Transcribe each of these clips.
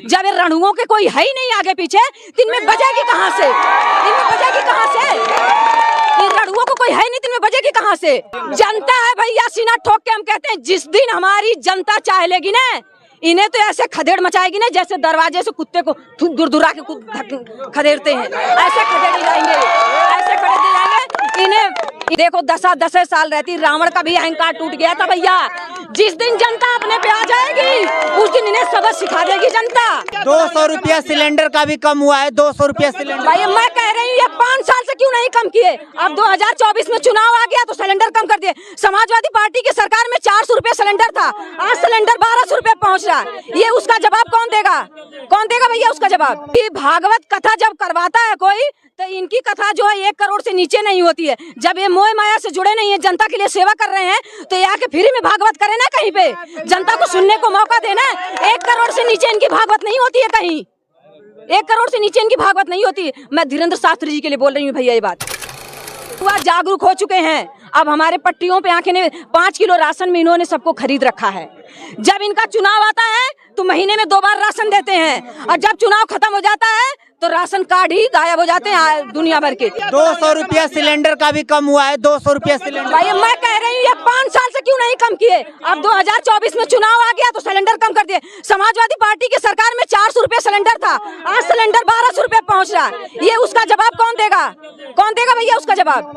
जब ये रणुओं के कोई है ही नहीं आगे पीछे, तो इनमें बजेगी कहाँ से? इनमें बजेगी कहाँ से? इन रणुओं को कोई है नहीं, तो इनमें बजेगी कहाँ से? जनता है भैया, सीना ठोक के हम कहते हैं, जिस दिन हमारी जनता चाह लेगी ना, इन्हें तो ऐसे खदेड़ मचाएगी ना, जैसे दरवाजे से कुत्ते को दुरदुरा के खदेड़ते हैं, ऐसे खदेड़ जाएंगे, ऐसे खदेड़ जाएंगे। इन्हें देखो 10 साल रहती, रावण का भी अहंकार टूट गया था भैया। जिस दिन जनता अपने पे आ जाएगी, उस दिन इन्हें सबक सिखा देगी जनता। 200 रुपया सिलेंडर का भी कम हुआ है, 200 रुपया सिलेंडर। भाई मैं कह रही हूँ, ये 5 साल से क्यों नहीं कम किए? अब 2024 में चुनाव आ गया तो सिलेंडर कम कर दिए। समाजवादी पार्टी की सरकार में 400 रुपया सिलेंडर था, आज सिलेंडर 1200 रुपया पहुँच रहा है। ये उसका जवाब कौन देगा? कौन देगा भैया उसका जवाब? कि भागवत कथा जब करवाता है कोई, तो इनकी कथा जो है 1 करोड़ से नीचे नहीं होती है। जब ये मोह माया से जुड़े नहीं है, जनता के लिए सेवा कर रहे हैं, तो ये आके फ्री में भागवत करे ना, कहीं पे जनता को सुनने को मौका देना। 1 करोड़ से नीचे इनकी भागवत नहीं होती है, कहीं 1 करोड़ से नीचे इनकी भागवत नहीं होती। मैं धीरेन्द्र शास्त्री जी के लिए बोल रही हूँ भैया, ये बात हुआ, जागरूक हो चुके हैं। अब हमारे पट्टियों पे आंखें ने 5 किलो राशन में इन्होंने सबको खरीद रखा है। जब इनका चुनाव आता है तो महीने में 2 बार राशन देते हैं, और जब चुनाव खत्म हो जाता है तो राशन कार्ड ही गायब हो जाते हैं दुनिया भर के। 200 रुपया सिलेंडर का भी कम हुआ है, 200 रुपया सिलेंडर। भाई मैं कह रही हूँ, ये 5 साल से क्यों नहीं कम किए? अब 2024 में चुनाव आ गया तो सिलेंडर कम कर दिए। समाजवादी पार्टी की सरकार में 400 रुपया सिलेंडर था, आज सिलेंडर 1200 रुपया पहुँच रहा है। ये उसका जवाब कौन देगा? कौन देगा भैया उसका जवाब?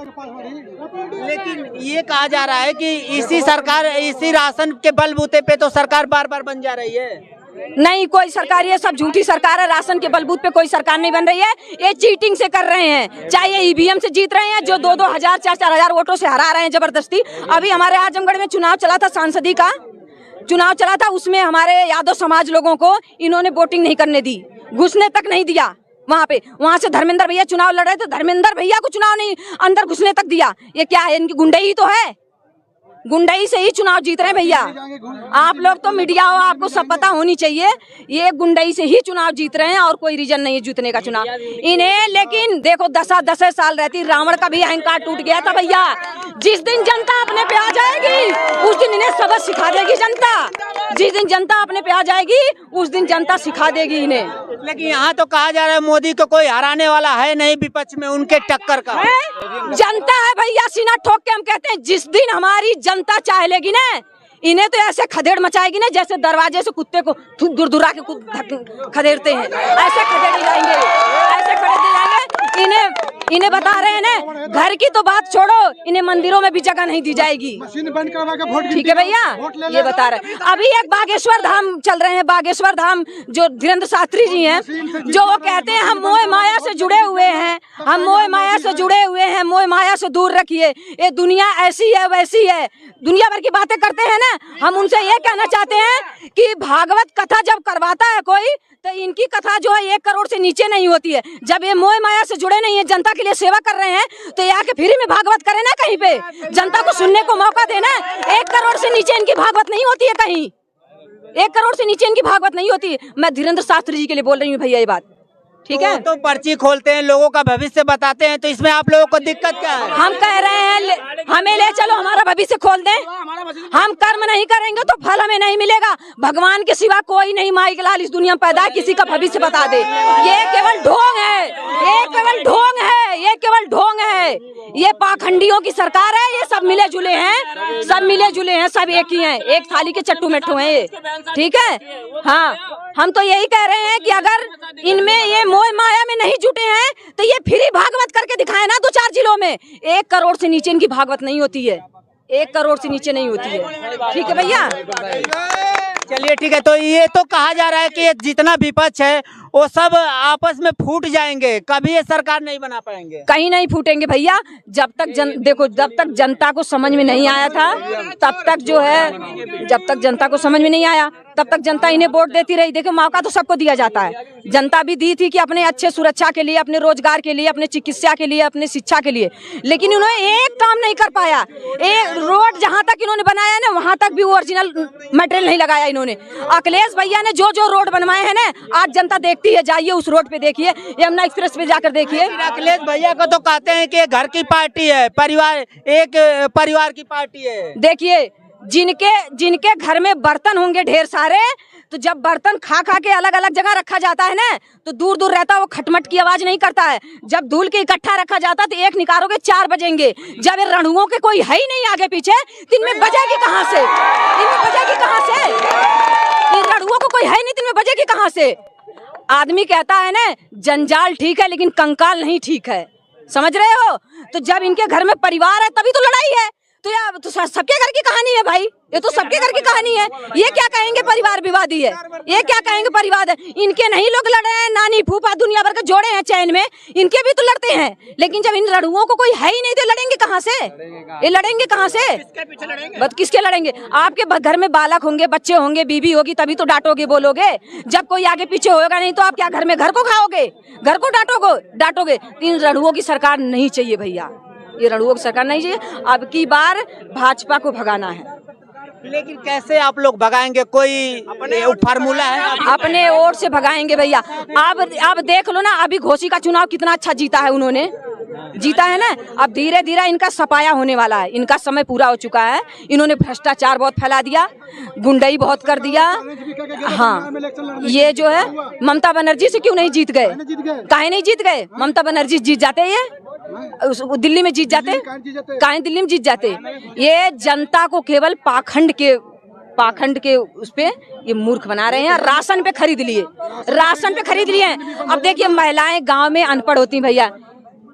लेकिन ये कहा जा रहा है कि इसी सरकार, इसी राशन के बलबूते पे तो सरकार बार बार बन जा रही है। नहीं, कोई सरकार, ये सब झूठी सरकार है। राशन के बलबूते पे कोई सरकार नहीं बन रही है, ये चीटिंग से कर रहे हैं। चाहे ये ईवीएम से जीत रहे हैं, जो 2-2 हजार 4-4 हजार वोटों से हरा रहे हैं जबरदस्ती। अभी हमारे आजमगढ़ में चुनाव चला था, सांसदी का चुनाव चला था, उसमें हमारे यादव समाज लोगों को इन्होंने वोटिंग नहीं करने दी, घुसने तक नहीं दिया वहाँ पे। वहाँ से धर्मेंद्र भैया चुनाव लड़ रहे थे, धर्मेंद्र भैया को चुनाव नहीं अंदर घुसने तक दिया। ये क्या है? इनकी गुंडई तो है, गुंडई से ही चुनाव जीत रहे हैं भैया। आप लोग तो मीडिया हो, आपको सब पता होनी चाहिए। ये गुंडई से ही चुनाव जीत रहे हैं, और कोई रीजन नहीं है जीतने का चुनाव इन्हें। लेकिन देखो 10 साल रहती, रावण का भी अहंकार टूट गया था भैया। जिस दिन जनता अपने पे आ जाएगी, उस दिन इन्हें सबक सिखा देगी जनता। जिस दिन जनता अपने पे आ जाएगी, उस दिन जनता सिखा देगी इन्हें। लेकिन यहाँ तो कहा जा रहा है मोदी को कोई हराने वाला है नहीं विपक्ष में, उनके टक्कर का जनता है भैया, सीना ठोक के हम कहते हैं, जिस दिन हमारी जनता चाह लेगी ना, इन्हें तो ऐसे खदेड़ मचाएगी ना, जैसे दरवाजे से कुत्ते को दुरदुरा के खदेड़ते हैं, ऐसे खदेड़ जाएंगे, ऐसे खदेड़ जाएंगे। इन्हें बता रहे हैं ना, घर की तो बात छोड़ो, इन्हें मंदिरों में भी जगह नहीं दी जाएगी। ठीक है भैया, ये बता रहे हैं। अभी एक बागेश्वर धाम चल रहे हैं, बागेश्वर धाम जो धीरेन्द्र शास्त्री जी हैं, जो वो कहते हैं हम मोह माया से जुड़े हुए हैं, हम मोह माया से जुड़े हुए हैं, मोह माया से दूर रखिए, ये दुनिया ऐसी है वैसी है, दुनिया भर की बातें करते हैं ना। हम उनसे ये कहना चाहते हैं कि भागवत कथा जब करवाता है कोई, तो इनकी कथा जो है 1 करोड़ से नीचे नहीं होती है। जब ये मोह माया से जुड़े नहीं है, जनता के लिए सेवा कर रहे हैं, तो ये आके फ्री में भागवत करे ना, कहीं पे जनता को सुनने को मौका देना। 1 करोड़ से नीचे इनकी भागवत नहीं होती है, कहीं 1 करोड़ से नीचे इनकी भागवत नहीं होती। मैं धीरेन्द्र शास्त्री जी के लिए बोल रही हूँ भैया, ये बात ठीक है। तो पर्ची खोलते हैं, लोगों का भविष्य बताते हैं, तो इसमें आप लोगों को दिक्कत क्या है? हम कह रहे हैं हमें ले चलो, हमारा भविष्य खोल दें। हम कर्म नहीं करेंगे तो फल हमें नहीं मिलेगा। भगवान के सिवा कोई नहीं माई लाल इस दुनिया में पैदा किसी का भविष्य बता दे, ये केवल ढोंग है, ये केवल ढोंग है, ये केवल ढोंग है। ये पाखंडियों की सरकार है, ये सब मिले जुले हैं, सब मिले जुले हैं, सब एक ही हैं, एक थाली के चट्टू मेट्टू हैं ये, ठीक है। हाँ, हम तो यही कह रहे हैं कि अगर इनमें ये मोह माया में नहीं जुटे हैं, तो ये फ्री भागवत करके दिखाए ना 2-4 जिलों में। 1 करोड़ से नीचे इनकी भागवत नहीं होती है, 1 करोड़ से नीचे नहीं होती है, ठीक है भैया। चलिए ठीक है। तो ये तो कहा जा रहा है कि जितना विपक्ष है वो सब आपस में फूट जाएंगे, कभी ये सरकार नहीं बना पाएंगे। कहीं नहीं फूटेंगे भैया। जब तक देखो, जब तक जनता को समझ में नहीं आया था, तब तक जो है, जब तक जनता को समझ में नहीं आया तब तक जनता इन्हें वोट देती रही। देखो मौका तो सबको दिया जाता है, जनता भी दी थी कि अपने अच्छे सुरक्षा के लिए, अपने रोजगार के लिए, अपने चिकित्सा के लिए, अपने शिक्षा के लिए, लेकिन उन्होंने एक काम नहीं कर पाया। एक रोड जहाँ तक इन्होंने बनाया ना, वहाँ तक भी ओरिजिनल मटेरियल नहीं लगाया इन्होंने। अखिलेश भैया ने जो जो रोड बनवाए हैं ना, आज जनता देखती है, जाइए उस रोड पे देखिए, यमुना एक्सप्रेस पे जाकर देखिए। अखिलेश भैया को तो कहते हैं कि घर की पार्टी है, परिवार, एक परिवार की पार्टी है। देखिए, जिनके घर में बर्तन होंगे ढेर सारे, तो जब बर्तन खा खा के अलग अलग जगह रखा जाता है ना, तो दूर दूर रहता है, वो खटमट की आवाज नहीं करता है। जब धूल के इकट्ठा रखा जाता है तो एक निकालोगे 4 बजेंगे। जब ये रणुओं के कोई है ही नहीं आगे पीछे, तो इनमें बजेगी कहाँ से? इनमें बजेगी कहाँ से? इन रणुओं को कोई है नहीं, इनमें बजेगी कहाँ से? आदमी कहता है ना, जंजाल ठीक है लेकिन कंकाल नहीं ठीक है, समझ रहे हो? तो जब इनके घर में परिवार है तभी तो लड़ाई है। तो यार तो सबके घर की कहानी है भाई, ये तो सबके घर की कहानी है। ये क्या कहेंगे परिवार विवादी है? ये क्या कहेंगे परिवार है? इनके नहीं लोग लड़ रहे हैं, नानी फूफा दुनिया भर के जोड़े हैं चैन में, इनके भी तो लड़ते हैं। लेकिन जब इन लड़ुओं को कोई है ही नहीं तो लड़ेंगे कहाँ से? ये लड़ेंगे कहाँ से? बस किसके लड़ेंगे? आपके घर में बालक होंगे, बच्चे होंगे, बीबी होगी, तभी तो डांटोगे बोलोगे। जब कोई आगे पीछे होगा नहीं तो आप क्या घर में घर को खाओगे, घर को डांटोगे? इन लड़ुओं की सरकार नहीं चाहिए भैया, ये रणुओं की सरकार नहीं चाहिए। अब की बार भाजपा को भगाना है। लेकिन कैसे आप लोग भगाएंगे? कोई फार्मूला है? अपने वोट से भगाएंगे भैया। अब देख लो ना, अभी घोसी का चुनाव कितना अच्छा जीता है, उन्होंने जीता है ना। अब धीरे धीरे इनका सफाया होने वाला है, इनका समय पूरा हो चुका है। इन्होंने भ्रष्टाचार बहुत फैला दिया, गुंडई बहुत कर दिया। हाँ, ये जो है ममता बनर्जी से क्यों नहीं जीत गए? काहे नहीं जीत गए? ममता बनर्जी जीत जाते, ये दिल्ली में जीत जाते, काहे दिल्ली में जीत जाते? ये जनता को केवल पाखंड के उस पे ये मूर्ख बना रहे हैं। राशन पे खरीद लिए। अब देखिए, महिलाएं गांव में अनपढ़ होती भैया।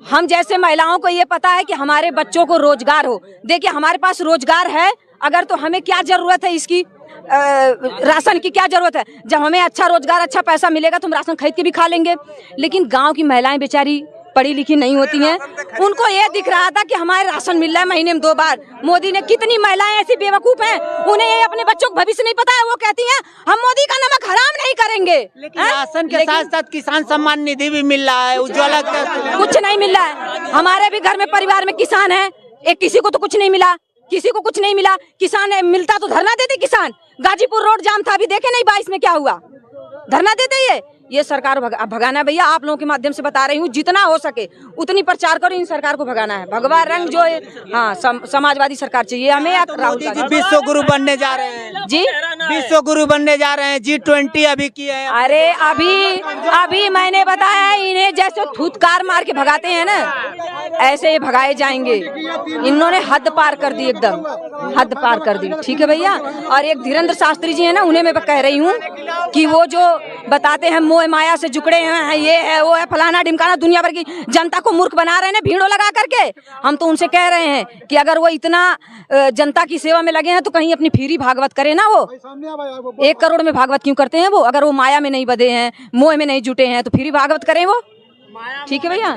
हम जैसे महिलाओं को ये पता है कि हमारे बच्चों को रोजगार हो। देखिए, हमारे पास रोजगार है, अगर तो हमें क्या जरूरत है इसकी, राशन की क्या जरूरत है? जब हमें अच्छा रोजगार, अच्छा पैसा मिलेगा तो हम राशन खरीद के भी खा लेंगे। लेकिन गांव की महिलाएं बेचारी पढ़ी लिखी नहीं होती हैं, उनको ये दिख रहा था कि हमारे राशन मिल रहा है महीने में 2 बार। मोदी ने, कितनी महिलाएं ऐसी बेवकूफ हैं, उन्हें ये अपने बच्चों को भविष्य नहीं पता है। वो कहती हैं हम मोदी का नमक हराम नहीं करेंगे। लेकिन राशन के साथ साथ किसान सम्मान निधि भी मिल रहा है, उज्ज्वला कुछ नहीं मिल रहा है। हमारे भी घर में परिवार में किसान है, एक किसी को तो कुछ नहीं मिला, किसी को कुछ नहीं मिला। किसान मिलता तो धरना देते किसान। गाजीपुर रोड जाम था, अभी देखे नहीं 22 में क्या हुआ, धरना देते। ये सरकार भगाना भैया, आप लोगों के माध्यम से बता रही हूँ, जितना हो सके उतनी प्रचार करो, इन सरकार को भगाना है। भगवा रंग जो है, हाँ, समाजवादी सरकार चाहिए हमें। राहुल जी विश्व गुरु बनने जा रहे हैं जी, विश्व गुरु बनने जा रहे हैं। G20 अभी किए हैं। अरे अभी मैंने बताया, इन्हें जैसे थूथकार मार के भगाते हैं ना, ऐसे ये भगाए जाएंगे। इन्होंने हद पार कर दी, एकदम हद पार कर दी। ठीक है भैया। और एक धीरेन्द्र शास्त्री जी है ना, उन्हें मैं कह रही हूँ कि वो जो बताते हैं मोह माया से जुकड़े हैं, ये है वो है, फलाना ढिमकाना, दुनिया भर की जनता को मूर्ख बना रहे हैं भीड़ों लगा करके। हम तो उनसे कह रहे हैं कि अगर वो इतना जनता की सेवा में लगे हैं तो कहीं अपनी फ्री भागवत करे ना। वो 1 करोड़ में भागवत क्यों करते हैं? वो अगर वो माया में नहीं बंधे हैं, मोह में नहीं जुटे हैं, तो फ्री भागवत करें वो। ठीक है भैया।